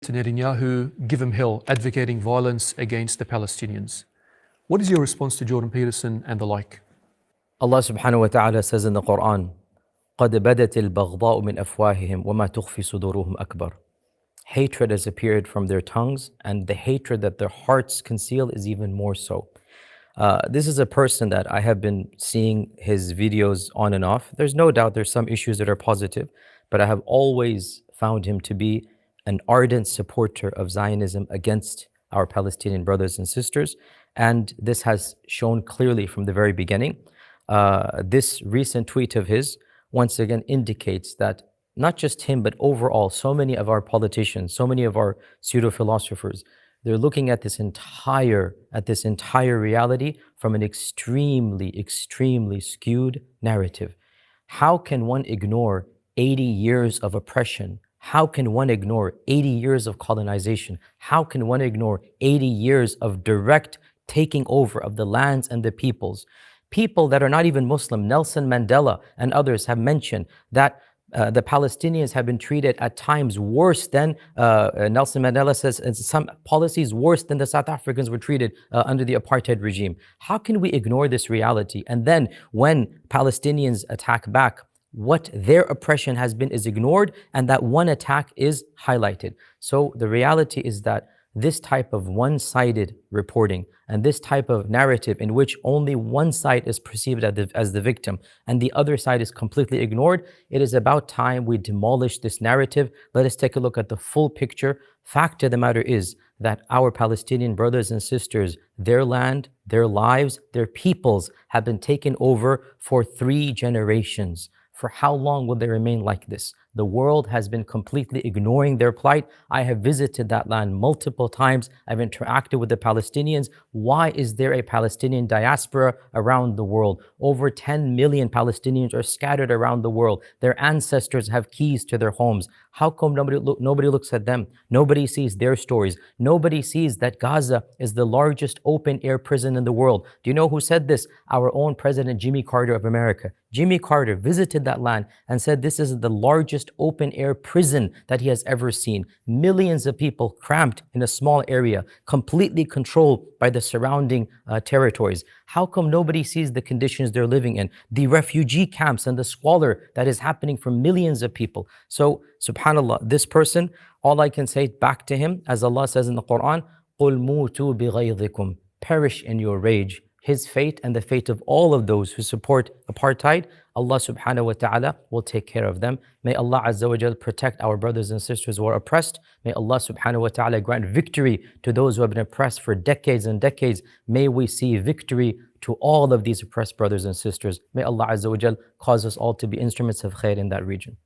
to Netanyahu, give him hell, advocating violence against the Palestinians. What is your response to Jordan Peterson and the like? Allah subhanahu wa ta'ala says in the Quran, قَدْ بَدَتِ الْبَغْضَاءُ مِنْ أَفْوَاهِهِمْ وَمَا تُخْفِي صُدُورُهُمْ أَكْبَرُ. Hatred has appeared from their tongues, and the hatred that their hearts conceal is even more so. This is a person that I have been seeing his videos on and off. There's no doubt there's some issues that are positive, but I have always found him to be an ardent supporter of Zionism against our Palestinian brothers and sisters. And this has shown clearly from the very beginning. This recent tweet of his once again indicates that not just him, but overall, so many of our politicians, so many of our pseudo-philosophers, they're looking at this entire reality from an extremely skewed narrative. How can one ignore 80 years of oppression? How can one ignore 80 years of colonization? How can one ignore 80 years of direct taking over of the lands and the peoples? People that are not even Muslim, Nelson Mandela and others have mentioned that the Palestinians have been treated at times worse than, Nelson Mandela says, in some policies worse than the South Africans were treated under the apartheid regime. How can we ignore this reality? And then when Palestinians attack back, what their oppression has been is ignored, and that one attack is highlighted. So the reality is that this type of one-sided reporting and this type of narrative in which only one side is perceived as the victim and the other side is completely ignored, it is about time we demolish this narrative. Let us take a look at the full picture. Fact of the matter is that our Palestinian brothers and sisters, their land, their lives, their peoples have been taken over for 3 generations. For how long will they remain like this? The world has been completely ignoring their plight. I have visited that land multiple times. I've interacted with the Palestinians. Why is there a Palestinian diaspora around the world? Over 10 million Palestinians are scattered around the world. Their ancestors have keys to their homes. How come nobody looks at them? Nobody sees their stories. Nobody sees that Gaza is the largest open-air prison in the world. Do you know who said this? Our own President Jimmy Carter of America. Jimmy Carter visited that land and said this is the largest open-air prison that he has ever seen. Millions of people cramped in a small area, completely controlled by the surrounding territories. How come nobody sees the conditions they're living in? The refugee camps and the squalor that is happening for millions of people. So, subhanAllah, this person, all I can say back to him, as Allah says in the Quran, قُلْ مُوتُوا بِغَيْظِكُمْ, perish in your rage. His fate and the fate of all of those who support apartheid, Allah subhanahu wa ta'ala will take care of them. May Allah Azza wa Jal protect our brothers and sisters who are oppressed. May Allah subhanahu wa ta'ala grant victory to those who have been oppressed for decades and decades. May we see victory to all of these oppressed brothers and sisters. May Allah Azza wa Jal cause us all to be instruments of khair in that region.